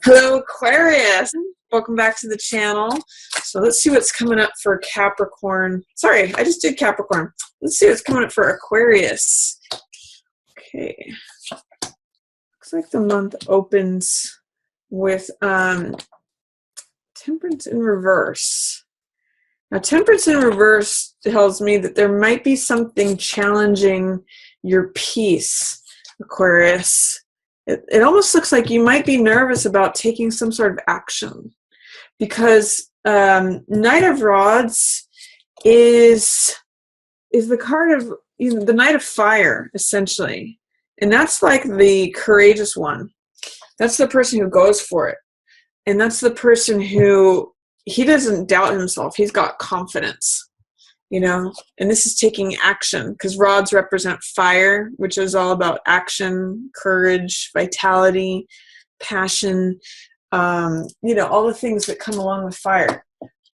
Hello, Aquarius. Welcome back to the channel. So let's see what's coming up for Capricorn. Sorry, I just did Capricorn. Let's see what's coming up for Aquarius. Okay. Looks like the month opens with Temperance in reverse. Now, Temperance in reverse tells me that there might be something challenging your peace, Aquarius. It almost looks like you might be nervous about taking some sort of action because Knight of Rods is the card of the Knight of Fire, essentially. And that's like the courageous one. That's the person who goes for it. And that's the person who, he doesn't doubt himself. He's got confidence. And this is taking action because rods represent fire, which is all about action, courage, vitality, passion, all the things that come along with fire.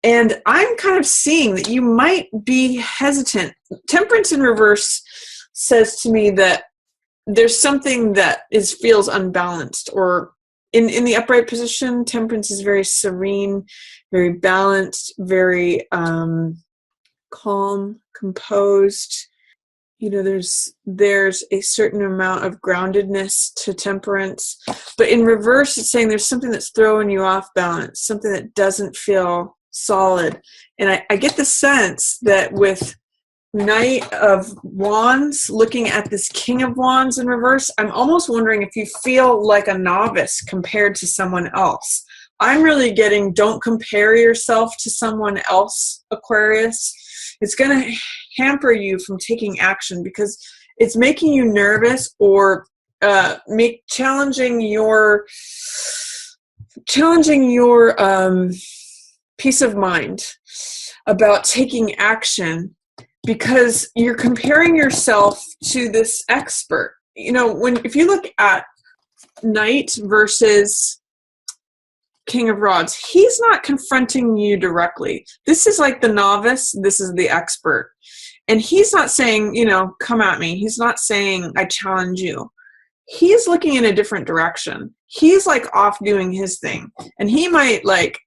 And I'm kind of seeing that you might be hesitant. Temperance in reverse says to me that there's something that feels unbalanced, or in the upright position, Temperance is very serene, very balanced, very calm, composed. There's a certain amount of groundedness to Temperance, but in reverse it's saying there's something that's throwing you off balance, something that doesn't feel solid. And I get the sense that with Knight of Wands looking at this King of Wands in reverse, I'm almost wondering if you feel like a novice compared to someone else. I'm really getting, don't compare yourself to someone else, Aquarius. It's going to hamper you from taking action because it's making you nervous, or challenging your peace of mind about taking action, because you're comparing yourself to this expert. If you look at Knight versus King of Rods, he's not confronting you directly. This is like the novice, this is the expert. And he's not saying, come at me. He's not saying, I challenge you. He's looking in a different direction. He's like off doing his thing. And he might like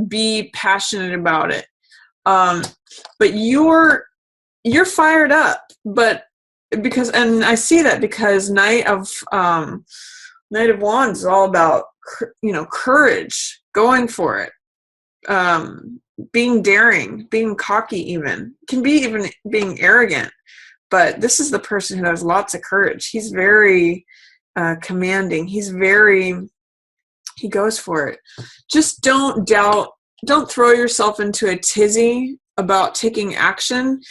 be passionate about it. But you're fired up. But and I see that because Knight of Wands is all about courage, going for it, being daring, being cocky, even being arrogant. But this is the person who has lots of courage. He's very commanding. He goes for it. Just don't throw yourself into a tizzy about taking action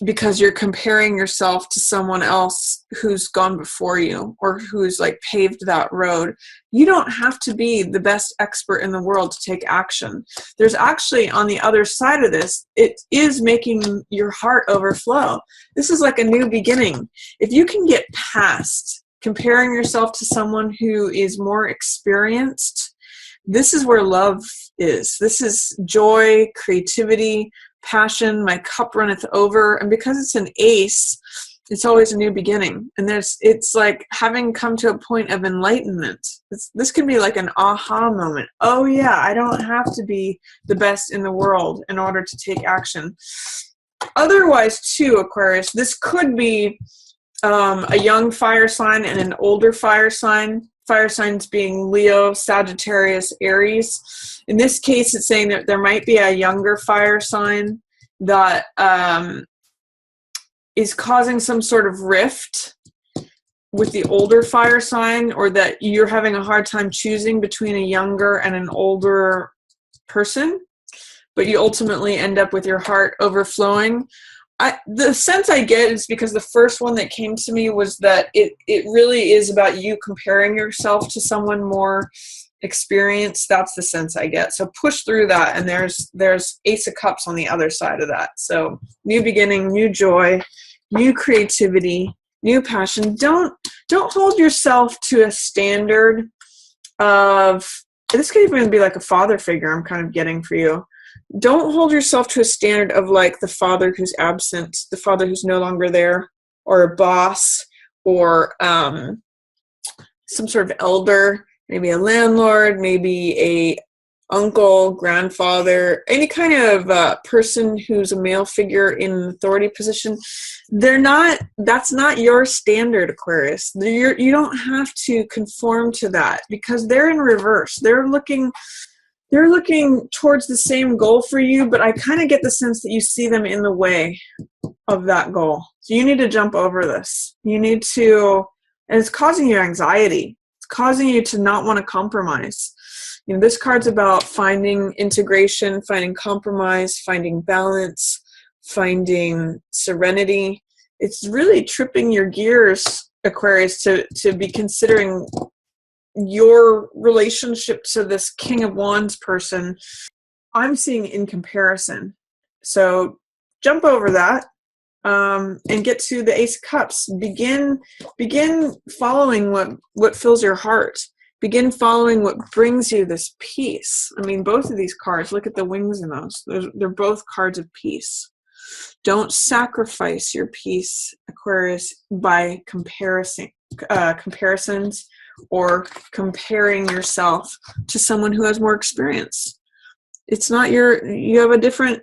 because you're comparing yourself to someone else who's gone before you or who's like paved that road. You don't have to be the best expert in the world to take action. There's actually, on the other side of this, it is making your heart overflow. This is like a new beginning. If you can get past comparing yourself to someone who is more experienced, this is where love is. This is joy, creativity, passion. My cup runneth over. And because it's an ace, it's always a new beginning. And it's like having come to a point of enlightenment. This can be like an aha moment. Oh yeah, I don't have to be the best in the world in order to take action. Otherwise too, Aquarius, this could be a young fire sign and an older fire sign. Fire signs being Leo, Sagittarius, Aries. In this case, it's saying that there might be a younger fire sign that is causing some sort of rift with the older fire sign, or that you're having a hard time choosing between a younger and an older person, but you ultimately end up with your heart overflowing. The sense I get is because the first one that came to me was that it really is about you comparing yourself to someone more experienced. That's the sense I get. So push through that, and there's Ace of Cups on the other side of that. So new beginning, new joy, new creativity, new passion. Don't hold yourself to a standard of, this could even be like a father figure I'm kind of getting for you. Don't hold yourself to a standard of like the father who's absent, the father who's no longer there, or a boss, or some sort of elder. maybe a landlord, maybe a uncle, grandfather, any kind of person who's a male figure in an authority position. That's not your standard, Aquarius. You don't have to conform to that, because they're in reverse. They're looking towards the same goal for you, but I kind of get the sense that you see them in the way of that goal. So you need to jump over this. And it's causing you anxiety. It's causing you to not want to compromise. This card's about finding integration, finding compromise, finding balance, finding serenity. It's really tripping your gears, Aquarius, to be considering your relationship to this King of Wands person. I'm seeing in comparison. So jump over that and get to the Ace of Cups. Begin following what fills your heart. Begin following what brings you this peace. I mean, both of these cards, look at the wings in those. They're both cards of peace. Don't sacrifice your peace, Aquarius, by comparisons or comparing yourself to someone who has more experience. It's not you have a different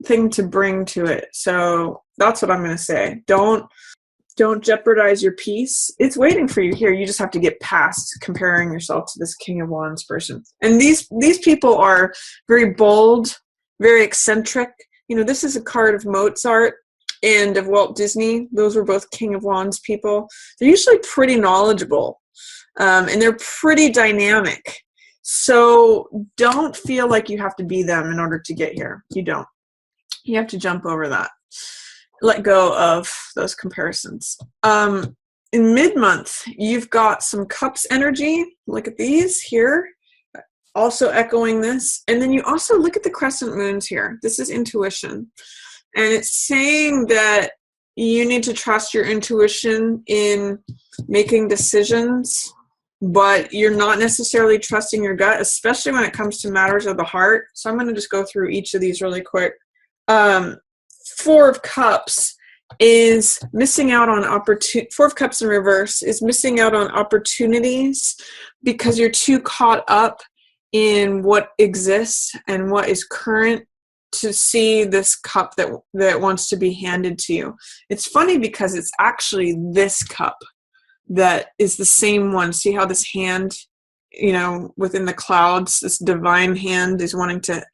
thing to bring to it. So that's what I'm going to say. Don't jeopardize your peace. It's waiting for you here. You just have to get past comparing yourself to this King of Wands person. And these people are very bold, very eccentric. This is a card of Mozart and of Walt Disney. Those were both King of Wands people. They're usually pretty knowledgeable, and they're pretty dynamic. So don't feel like you have to be them in order to get here. You don't. You have to jump over that. Let go of those comparisons. In mid-month, you've got some Cups energy. Look at these here. Also echoing this. And then you also look at the crescent moons here. This is intuition. And it's saying that you need to trust your intuition in making decisions, but you're not necessarily trusting your gut, especially when it comes to matters of the heart. So I'm going to just go through each of these really quick. Four of Cups is missing out on Four of Cups in reverse is missing out on opportunities because you're too caught up in what exists and what is current to see this cup that wants to be handed to you. It's funny because it's actually this cup that is the same one. See how this hand, within the clouds, this divine hand is wanting to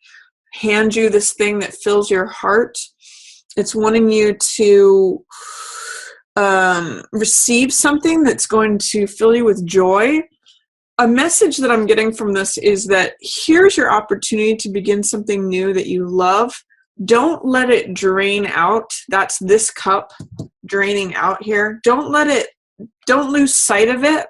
hand you this thing that fills your heart. It's wanting you to receive something that's going to fill you with joy. A message that I'm getting from this is that here's your opportunity to begin something new that you love. Don't let it drain out. That's this cup draining out here. Don't lose sight of it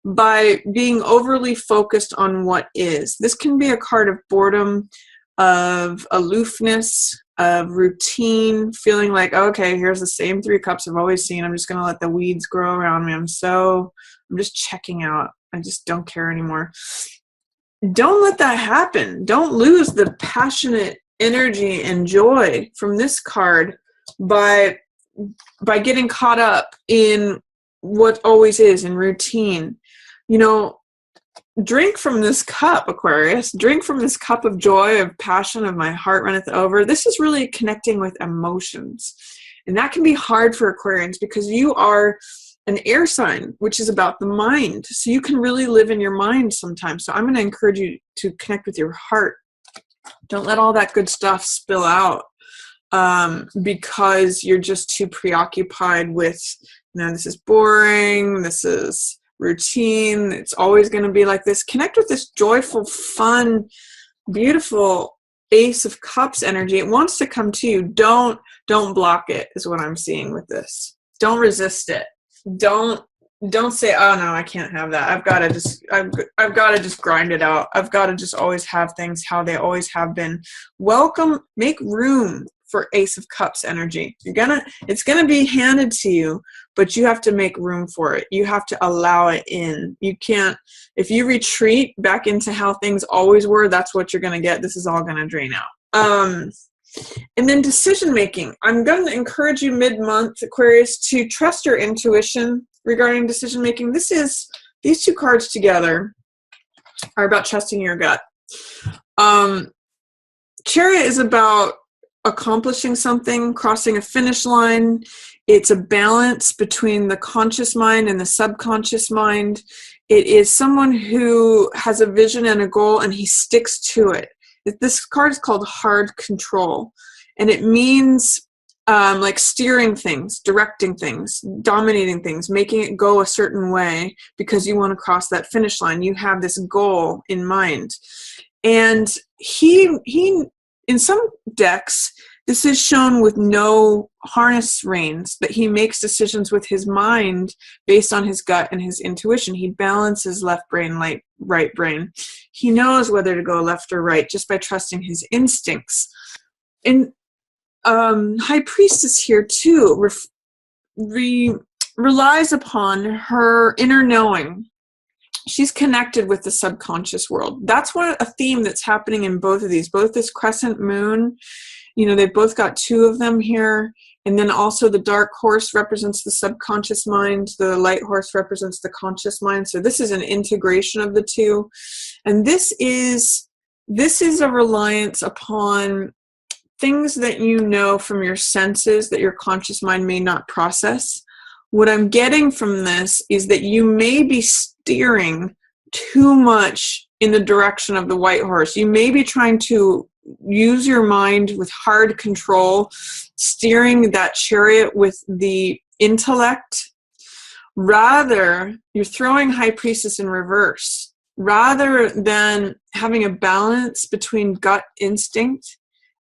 by being overly focused on what is. This can be a card of boredom, of aloofness, of routine, feeling like, okay, here's the same three cups I've always seen. I'm just going to let the weeds grow around me. I'm just checking out. I just don't care anymore. Don't let that happen. Don't lose the passionate energy and joy from this card by getting caught up in what always is, in routine. Drink from this cup, Aquarius. Drink from this cup of joy, of passion, of my heart runneth over. This is really connecting with emotions. And that can be hard for Aquarians because you are an air sign, which is about the mind. So you can really live in your mind sometimes. So I'm going to encourage you to connect with your heart. Don't let all that good stuff spill out because you're just too preoccupied with, this is boring, this is routine, it's always going to be like this. Connect with this joyful, fun, beautiful Ace of Cups energy. It wants to come to you. Don't block it, is what I'm seeing with this. Don't resist it. Don't say, oh no, I can't have that. I've got to just grind it out. I've got to just always have things how they always have been. Make room for Ace of Cups energy. It's gonna be handed to you, but you have to make room for it. You have to allow it in. You can't, if you retreat back into how things always were, that's what you're gonna get. This is all gonna drain out. And then decision making. I'm going to encourage you mid-month, Aquarius, to trust your intuition regarding decision making. This is these two cards together are about trusting your gut. Chariot is about accomplishing something, crossing a finish line. It's a balance between the conscious mind and the subconscious mind. It is someone who has a vision and a goal, and he sticks to it. This card is called hard control, and it means like steering things, directing things, dominating things, making it go a certain way because you want to cross that finish line. You have this goal in mind. And he in some decks, this is shown with no harness reins, but he makes decisions with his mind based on his gut and his intuition. He balances left brain, right brain. He knows whether to go left or right just by trusting his instincts. And High Priestess here too relies upon her inner knowing. She's connected with the subconscious world. That's a theme that's happening in both of these. Both this crescent moon, they've both got two of them here. And then also the dark horse represents the subconscious mind. The light horse represents the conscious mind. So this is an integration of the two. And this is a reliance upon things that you know from your senses that your conscious mind may not process. What I'm getting from this is that you may be steering too much in the direction of the white horse. You may be trying to use your mind with hard control, steering that chariot with the intellect. Rather, you're throwing High Priestess in reverse. Rather than having a balance between gut instinct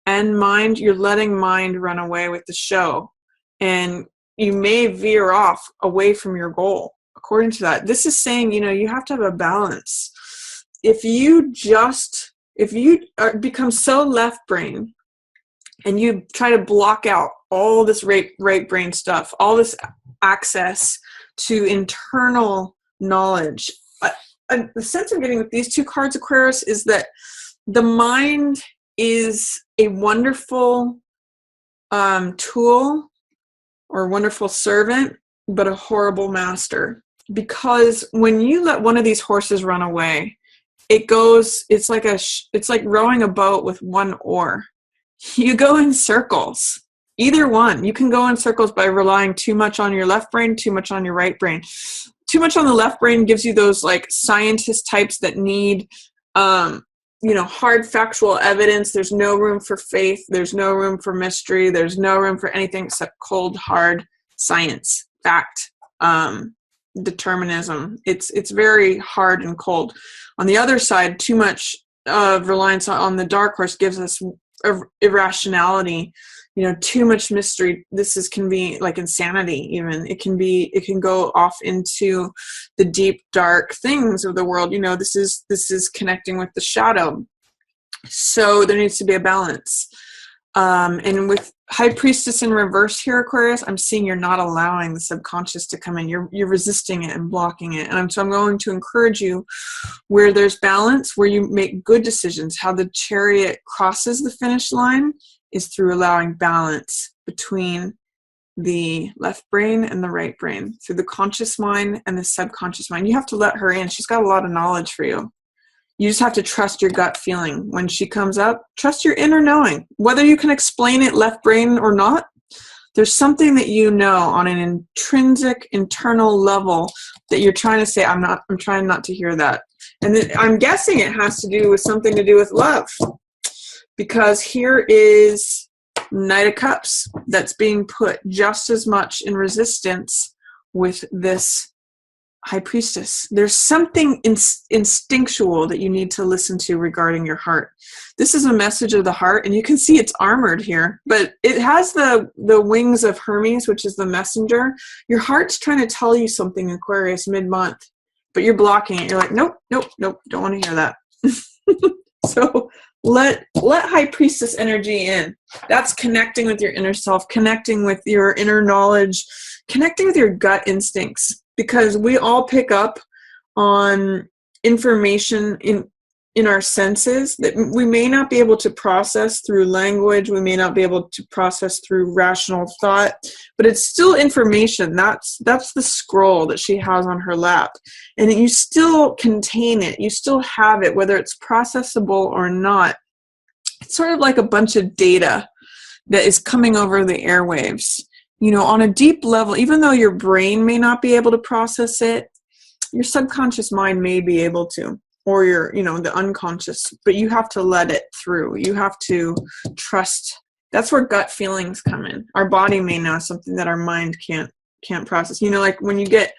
and mind, you're letting mind run away with the show. And you may veer off away from your goal. According to that, this is saying, you have to have a balance. If you become so left brain and you try to block out all this right brain stuff, all this access to internal knowledge, the sense I'm getting with these two cards, Aquarius, is that the mind is a wonderful tool or wonderful servant, but a horrible master. Because when you let one of these horses run away, it's like rowing a boat with one oar. You go in circles. Either one. You can go in circles by relying too much on your left brain, too much on your right brain. Too much on the left brain gives you those like scientist types that need hard factual evidence. There's no room for faith. There's no room for mystery. There's no room for anything except cold, hard science, fact, determinism. It's very hard and cold. On the other side, too much of reliance on the dark horse gives us irrationality, too much mystery. Can be like insanity even. It can go off into the deep, dark things of the world. This is connecting with the shadow. So there needs to be a balance. And with High Priestess in reverse here, Aquarius, I'm seeing you're not allowing the subconscious to come in. You're resisting it and blocking it. And so I'm going to encourage you, where there's balance, where you make good decisions, how the chariot crosses the finish line is through allowing balance between the left brain and the right brain, through the conscious mind and the subconscious mind. You have to let her in. She's got a lot of knowledge for you. You just have to trust your gut feeling. When she comes up, trust your inner knowing. Whether you can explain it left brain or not, there's something that on an intrinsic, internal level that you're trying to say, I'm trying not to hear that. And then I'm guessing it has to do with something to do with love. Because here is Knight of Cups that's being put just as much in resistance with this High Priestess. There's something instinctual that you need to listen to regarding your heart. This is a message of the heart, and you can see it's armored here, but it has the wings of Hermes, which is the messenger. Your heart's trying to tell you something, Aquarius, mid-month, but you're blocking it. You're like, nope, don't want to hear that. So let High Priestess energy in. That's connecting with your inner self, connecting with your inner knowledge, connecting with your gut instincts. Because we all pick up on information in our senses that we may not be able to process through language, we may not be able to process through rational thought, but it's still information. That's the scroll that she has on her lap. And you still contain it. You still have it, whether it's processable or not. It's sort of like a bunch of data that is coming over the airwaves. You know, on a deep level, even though your brain may not be able to process it, your subconscious mind may be able to, or your, you know, the unconscious, but you have to let it through. You have to trust. That's where gut feelings come in. Our body may know something that our mind can't process. You know, like when you get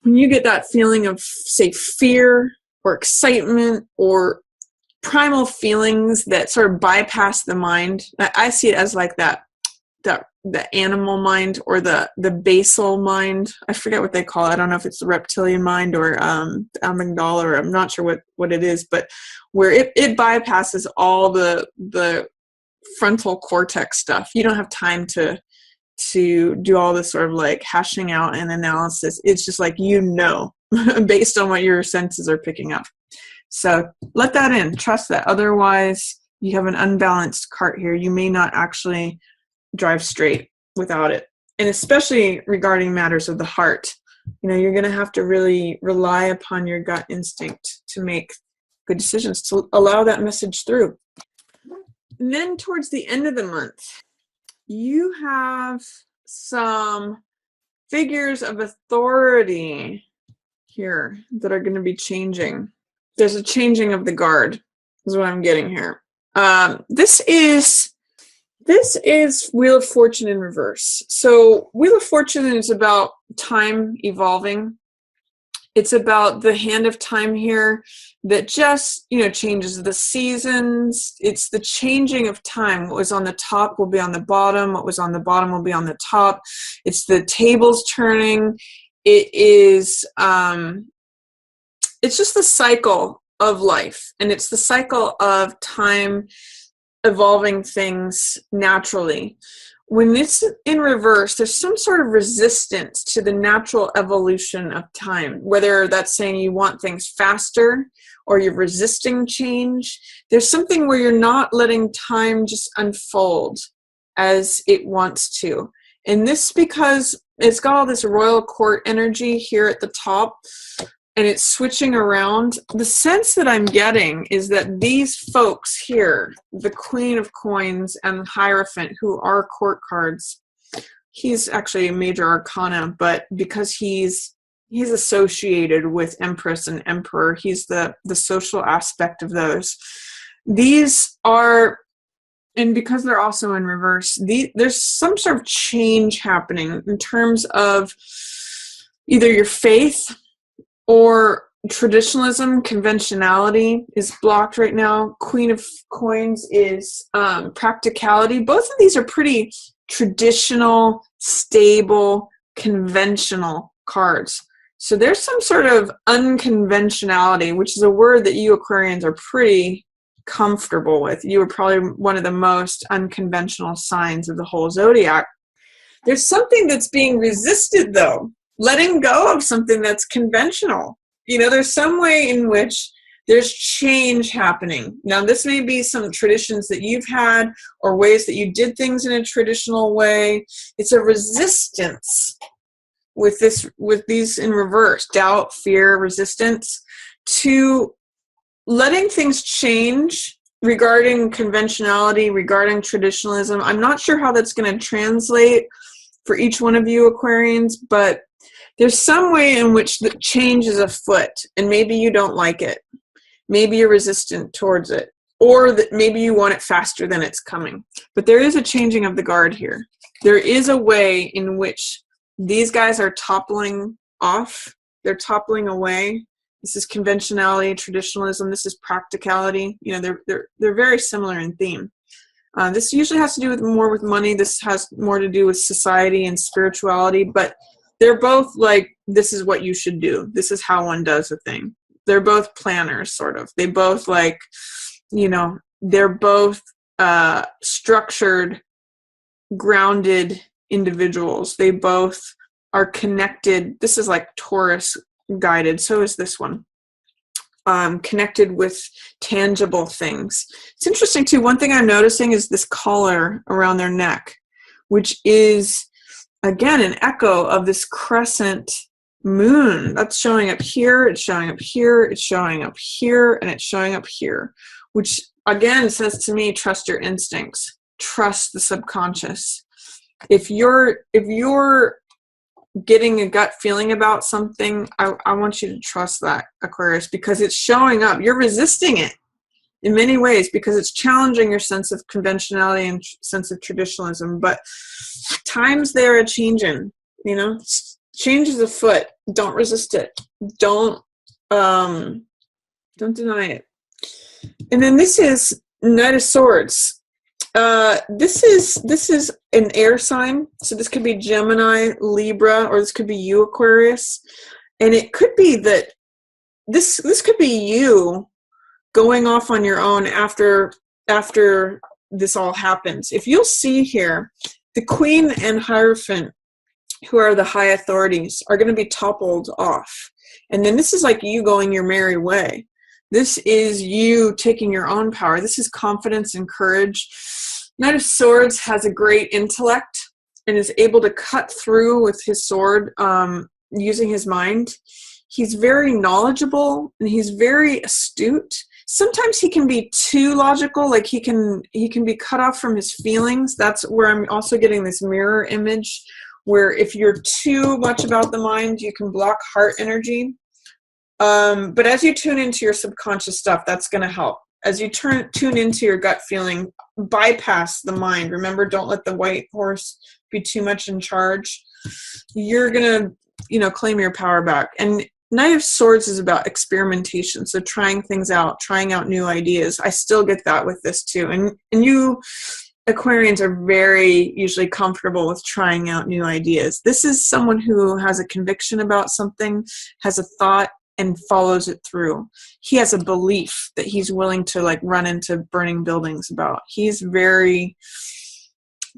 that feeling of, say, fear or excitement or primal feelings that sort of bypass the mind. I see it as like that the animal mind or the basal mind. I forget what they call it. I don't know if it's the reptilian mind or the amygdala, or I'm not sure what it is, but where it bypasses all the frontal cortex stuff. You don't have time to do all this sort of like hashing out and analysis. It's just like, you know, based on what your senses are picking up. So let that in. Trust that. Otherwise, you have an unbalanced cart here. You may not actually drive straight without it. And especially regarding matters of the heart, you know, you're going to have to really rely upon your gut instinct to make good decisions, to allow that message through. And then towards the end of the month, you have some figures of authority here that are going to be changing. There's a changing of the guard, is what I'm getting here. This is Wheel of Fortune in reverse. So Wheel of Fortune is about time evolving. It's about the hand of time here that just, you know, changes the seasons. It's the changing of time. What was on the top will be on the bottom. What was on the bottom will be on the top. It's the tables turning. It is, it's just the cycle of life. And it's the cycle of time evolving things naturally. When it's in reverse, there's some sort of resistance to the natural evolution of time, whether that's saying you want things faster or you're resisting change. There's something where you're not letting time just unfold as it wants to. And this because it's got all this royal court energy here at the top, and it's switching around. The sense that I'm getting is that these folks here, the Queen of Coins and the Hierophant, who are court cards, he's actually a major arcana, but because he's associated with Empress and Emperor, he's the social aspect of those. These are, and because they're also in reverse, there's some sort of change happening in terms of either your faith or traditionalism. Conventionality is blocked right now. Queen of Coins is practicality. Both of these are pretty traditional, stable, conventional cards. So there's some sort of unconventionality, which is a word that you Aquarians are pretty comfortable with. You are probably one of the most unconventional signs of the whole zodiac. There's something that's being resisted, though. Letting go of something that's conventional. You know, there's some way in which there's change happening. Now, this may be some traditions that you've had or ways that you did things in a traditional way. It's a resistance with these in reverse, doubt, fear, resistance to letting things change regarding conventionality, regarding traditionalism. I'm not sure how that's going to translate for each one of you Aquarians, but there's some way in which the change is afoot, and maybe you don't like it. Maybe you're resistant towards it, or that maybe you want it faster than it's coming. But there is a changing of the guard here. There is a way in which these guys are toppling off. They're toppling away. This is conventionality, traditionalism. This is practicality. You know, they're very similar in theme. This usually has to do more with money. This has more to do with society and spirituality, but they're both like, this is what you should do. This is how one does a thing. They're both planners, sort of. They both like, you know, they're both structured, grounded individuals. They both are connected. This is like Taurus guided. So is this one. connected with tangible things. It's interesting too. One thing I'm noticing is this collar around their neck, which is again an echo of this crescent moon that's showing up here, it's showing up here, it's showing up here, and it's showing up here, which again says to me, trust your instincts, trust the subconscious. If you're getting a gut feeling about something, I want you to trust that, Aquarius, because it's showing up. You're resisting it in many ways because it's challenging your sense of conventionality and sense of traditionalism. But times they're a changing, you know, change is afoot. Don't resist it. Don't deny it. And then this is Knight of Swords. This is an air sign, so this could be Gemini, Libra, or this could be you, Aquarius, and it could be that this could be you going off on your own after this all happens. If you'll see here, the Queen and Hierophant, who are the high authorities, are going to be toppled off, and then this is like you going your merry way. This is you taking your own power. This is confidence and courage. Knight of Swords has a great intellect and is able to cut through with his sword using his mind. He's very knowledgeable and he's very astute. Sometimes he can be too logical, like he can be cut off from his feelings. That's where I'm also getting this mirror image, where if you're too much about the mind, you can block heart energy. But as you tune into your subconscious stuff, that's going to help. As you tune into your gut feeling, bypass the mind. Remember, don't let the white horse be too much in charge. You're going to, claim your power back. And Knight of Swords is about experimentation. So trying things out, trying out new ideas. I still get that with this too. And you Aquarians are very usually comfortable with trying out new ideas. This is someone who has a conviction about something, has a thought, and follows it through. He has a belief that he's willing to run into burning buildings about. He's very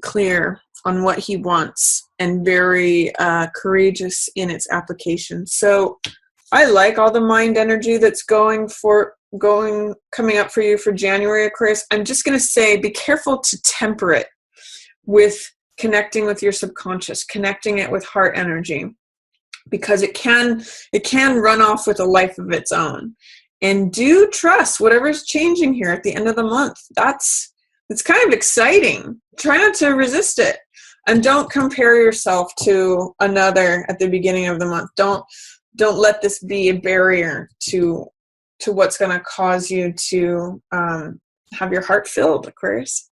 clear on what he wants and very courageous in its application. So I like all the mind energy that's coming up for you for January, Aquarius. I'm just going to say, be careful to temper it with connecting with your subconscious, connecting it with heart energy, because it can run off with a life of its own. And do trust whatever's changing here at the end of the month. It's kind of exciting. Try not to resist it. And don't compare yourself to another at the beginning of the month. Don't let this be a barrier to what's going to cause you to have your heart filled, Aquarius.